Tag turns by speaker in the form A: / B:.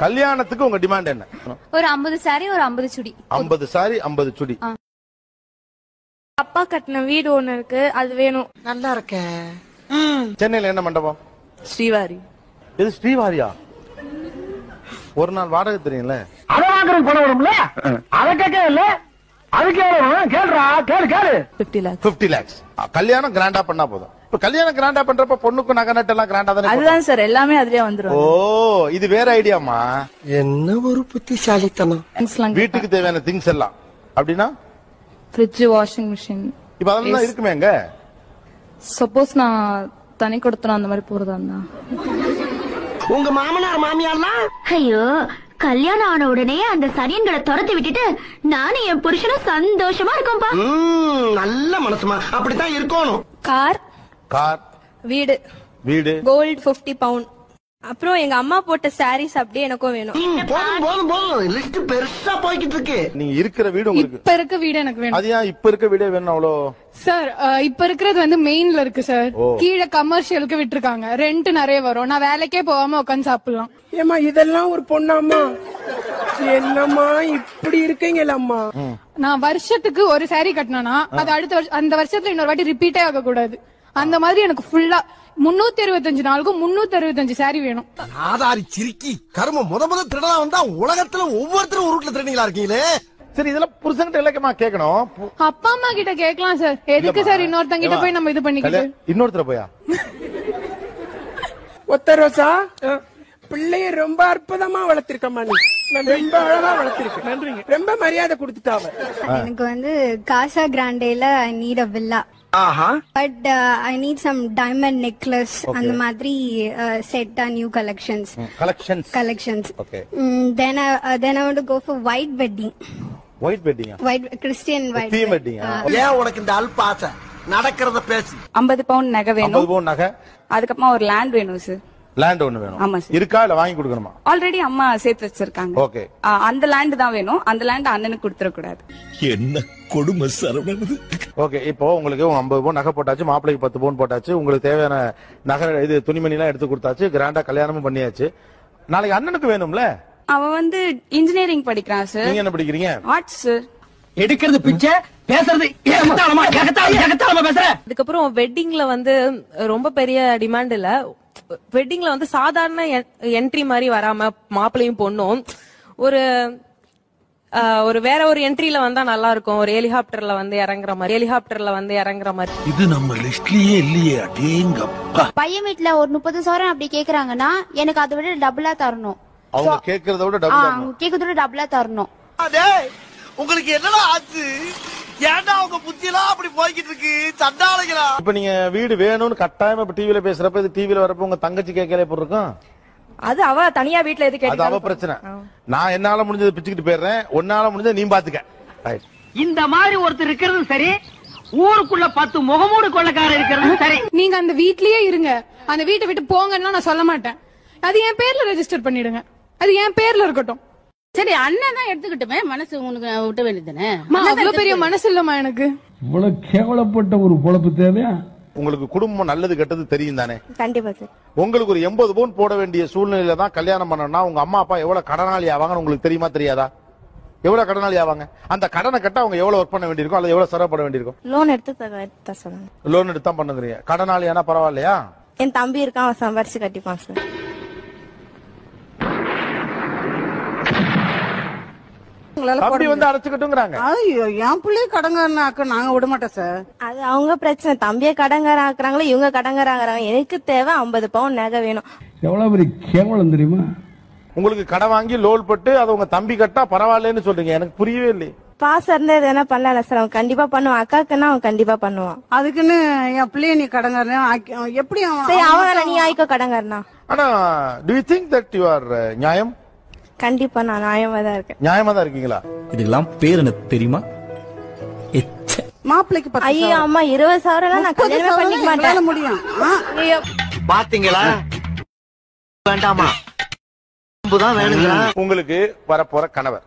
A: கல்யாணத்துக்கு உங்க டிமாண்ட் என்ன?
B: ஒரு 50 சாரி, ஒரு 50 சுடி.
A: 50 சாரி, 50 சுடி.
C: அப்பா கட்டின வீடு ஒண்ணு இருக்கு, அது வேணும்.
D: நல்லா இருக்க.
A: சென்னையில என்ன மண்டபம்?
D: ஸ்ரீவாரி.
A: இது ஸ்ரீவாரியா? ஒரு நாள் வாடகை தெரியும்ல?
E: அத வாங்குறதுக்கு பணம் வரும்ல, அத கேட்க இல்ல. அதுக்கு எவ்வளவு கேளுடா, கேளு.
D: 50 lakhs.
A: 50 lakhs. கல்யாணம் கிராண்டா பண்ணா போதும். இப்ப கல்யாணம் கிராண்டா பண்றப்ப பொண்ணுக்கு நகை நட்டு எல்லாம் கிராண்டா தானே?
D: அதுதான் சார், எல்லாமே அதுலயே வந்துரும்.
A: ஓ, இது வேற ஐடியாமா?
D: என்ன ஒரு புத்திசாலித்தனம்.
A: வீட்டுக்கு தேவையான திங்ஸ் எல்லாம் அப்படின்னா
F: ஃப்ரிட்ஜ், வாஷிங் மிஷின்,
A: இப்ப அதெல்லாம் இருக்குமே எங்க?
F: சப்போஸ் நான் தனி கொடுத்தனும் அந்த மாதிரி போறதா இருந்தா.
D: உங்க மாமனார் மாமியார்லாம்
B: ஐயோ, கல்யாணம் ஆன உடனே அந்த சனியன்களை துரத்தி விட்டுட்டு நானும் என் புருஷனும் சந்தோஷமா இருக்கோம்பா.
D: நல்ல மனசுமா, அப்படித்தான் இருக்கணும்.
C: கார்,
B: வீடு,
C: கோல்ட் 50 பவுண்ட். அப்புறம் எங்க அம்மா போட்ட சாரீஸ் அப்படியே எனக்கும் வேணும்.
D: போதும் லிஸ்ட் பெருசா போய்கிட்டு இருக்கு.
A: நீங்க இருக்கிற வீடு உங்களுக்கு
F: இப்ப இருக்க வீடு எனக்கு வேணும்.
A: அது ஏன் இப்ப இருக்க வீடே வேணும் அவ்வளோ?
F: சார், இப்ப இருக்கிறது வந்து மெயின்ல இருக்கு சார். கீழே கமர்ஷியலுக்கு விட்டுருக்காங்க. ரெண்ட் நிறைய வரும். நான் வேலைக்கே போகாம உட்காந்து சாப்பிடலாம்.
G: ஏமா இதெல்லாம் ஒரு பொண்ணாமா? என்னம்மா இப்படி இருக்கீங்களம்மா?
F: நான் வருஷத்துக்கு ஒரு சாரி கட்டினா அது அடுத்த வருஷம், அந்த வருஷத்துல இன்னொரு வாட்டி ரிப்பீட்டே ஆக கூடாது. அந்த மாதிரி எனக்கு ஃபுல்லா 365 நாளுக்கும் 365 சாரி வேணும்.
D: ஆதாரி சிரிக்கி கரும முத திருடா வந்தா உலகத்துல ஒவ்வொருத்தரும் ஒரு ரூட்ல திருடிங்களா இருக்கீங்களே.
A: சரி, இதெல்லாம் புருஷன்கிட்ட இலக்கமா கேட்கணும்.
F: அப்பா அம்மா கிட்ட கேட்கலாம் சார். எதுக்கு சார் இன்னொருத்தங்க கிட்ட போய் நம்ம இது பண்ணிக்கிட்டு?
A: இன்னொருத்தர போயா?
G: ஒத்த ரோசா, பிள்ளைய ரொம்ப அற்புதமா வளர்த்திருக்கம்மா. நீ ரொம்ப அழகா வளர்த்திருக்க. நன்றிங்க. ரொம்ப மரியாதை கொடுத்துட்டாவ.
B: எனக்கு வந்து காசா கிராண்டேல I need a villa. But I need some diamond necklace and the madri set new collections. Okay. Then I want to go for white wedding.
A: White wedding?
B: White Christian white.
A: Theme wedding.
D: ஏன் உனக்கு இந்த அல்பாசை? நடக்கிறத பேசு.
F: 50 bound நகை வேணும்.
A: 50 bound நகை.
F: அதுக்கப்புறமா ஒரு லேண்ட் வேணும் சார்.
A: லேண்ட் ஒண்ணு வேணும். இருக்கா இல்ல வாங்கி கொடுக்கணுமா?
F: ஆல்ரெடி அம்மா சேர்த்து வச்சிருக்காங்க.
A: ஓகே.
F: அந்த லேண்ட் தான் வேணும். அந்த லேண்ட் அண்ணனுக்கு கொடுத்துட கூடாது.
H: என்ன கொடுமை சரவணன்.
A: ஓகே, இப்போ உங்களுக்கு 50 பவுன் நகை போட்டாச்சு, மாப்பிள்ளைக்கு 10 பவுன் போட்டாச்சு, உங்களுக்கு தேவையான நகை இது துணிமணி எல்லாம் எடுத்து கொடுத்தாச்சு, கிராண்டா கல்யாணமும் பண்ணியாச்சு. நாளைக்கு அண்ணனுக்கு வேணும்ல?
F: அவன் வந்து இன்ஜினியரிங் படிக்கிறான் சார்.
A: நீங்க என்ன படிக்கிறீங்க?
F: Arts sir.
E: எடுக்கிறது பிச்சை, பேசுறது ஏகத்தாளமா பேசுற.
C: அதுக்கப்புறம் வெட்டிங்ல வந்து ரொம்ப பெரிய டிமாண்ட் இல்ல. வெட்டிங்ல வந்து சாதாரண என்ட்ரி மாதிரி வராம மாப்பிள்ளையும் பொண்ணும் ஒரு வேற ஒரு என்ட்ரில வந்தா நல்லா இருக்கும். ஒரு ஹெலிகாப்டர்ல வந்து இறங்குற மாதிரி.
H: இது நம்ம லிஸ்ட்லயே இல்லையே. அடேங்கப்பா.
B: பையன் வீட்டுல ஒரு 30 சவரன் அப்படி கேக்குறாங்கன்னா எனக்கு அதை விட டபுளா தரணும்.
A: அவங்க கேக்குறத விட
B: டபுளா தரணும்.
D: உங்களுக்கு என்னடா ஆச்சு? ஏன்டா உங்க புத்தியெல்லாம் அப்படி போய்கிட்டு இருக்கு? சண்டாளைகளா.
A: இப்ப நீங்க வீடு வேணும்னு கட்டாயமா இப்ப டிவில பேசுறப்ப, இது டிவில வரப்ப உங்க தங்கச்சி கேட்கல எப்படி இருக்கும்?
C: அது அவ தனியா வீட்டுல எது கேட்டா
A: அது அவ பிரச்சனை. நான் என்னால முடிஞ்சது பிச்சுக்கிட்டு போயிடுறேன், உன்னால முடிஞ்சது நீ பாத்துக்க.
E: இந்த மாதிரி ஒருத்தர் இருக்கிறது சரி, ஊருக்குள்ள 10 முகமூடு கொள்ளக்காரர் இருக்கிறது சரி.
F: நீங்க அந்த வீட்லயே இருங்க, அந்த வீட்டை விட்டு போங்கன்னா நான் சொல்ல மாட்டேன். அது என் பேர்ல ரெஜிஸ்டர் பண்ணிடுங்க. அது என் பேர்ல இருக்கட்டும்.
I: சரி, அண்ணன் தான் எடுத்துக்கிட்டுமே, மனசு உனக்கு விட்ட வேண்டியதானே.
F: அவ்வளவு பெரிய மனசு இல்லமா எனக்கு.
E: இவ்வளவு கேவலப்பட்ட ஒரு பொழப்பு தேவையா?
A: உங்களுக்கு குடும்பம் நல்லது கெட்டது தெரியும் தானே?
C: கண்டிப்பா சார்.
A: உங்களுக்கு ஒரு 80 பவுன் போட வேண்டிய சூழ்நிலையில தான் கல்யாணம் பண்ணணும்னா உங்க அம்மா அப்பா எவ்வளவு கடனாளி ஆவாங்கன்னு உங்களுக்கு தெரியுமா தெரியாதா? எவ்வளவு கடனாளி ஆவாங்க? அந்த கடனை கட்ட அவங்க எவ்வளவு ஒர்க் பண்ண வேண்டியிருக்கும், அல்லது எவ்வளவு சிரமப்பட வேண்டியிருக்கும்?
C: லோன் எடுத்து சொல்லுங்க.
A: லோன் எடுத்து தான் பண்ணுங்க. கடனாளி ஆனா பரவாயில்லையா?
C: என் தம்பி இருக்கான், அவன் சம்பாரிச்சு கட்டிப்பான் சார்.
A: அப்படி வந்து அடைச்சுக்கிட்டுங்கிறாங்க.
D: ஐயோ, என் பிள்ளைய கடங்காரனாக்க நாங்க விட மாட்டோம் சார்.
C: அது அவங்க பிரச்சனை. தம்பிய கடங்காரன் ஆக்குறாங்களோ இவங்க கடங்காரங்கிறாங்க. எனக்கு தேவை 50 பவுன் நகை வேணும்.
E: எவ்வளவு பெரிய கேவலம் தெரியுமா?
A: உங்களுக்கு கடை வாங்கி லோன் பட்டு அதை உங்க தம்பி கட்டா பரவாயில்லன்னு சொல்றீங்க. எனக்கு புரியவே இல்லை.
C: பாசம் இருந்தா எதனா பண்ணல சார். அவன் கண்டிப்பா பண்ணுவான். அக்காக்குன்னா அவன் கண்டிப்பா பண்ணுவான்.
D: அதுக்குன்னு என் பிள்ளைய நீ கடங்காரன் எப்படி?
C: அவன் நீ ஆயிக்கோ கடங்காரனா.
A: ஆனா do you think that you are நியாயம்?
C: கண்டிப்பா நான் நியாயமா தான் இருக்கேன்.
A: நியாயமா தான் இருக்கீங்களா?
H: இதுக்கெல்லாம் பேர் என்ன தெரியுமா?
D: மாப்பிள்ளைக்கு 10.
C: ஐயோ அம்மா, 20 சவரம் நான் கல்யாணமே பண்ணிக்க மாட்டேன்.
D: முடியும். பாத்தீங்களா? வேண்டாமா? உங்களுக்கு
A: வரப்போற கணவர்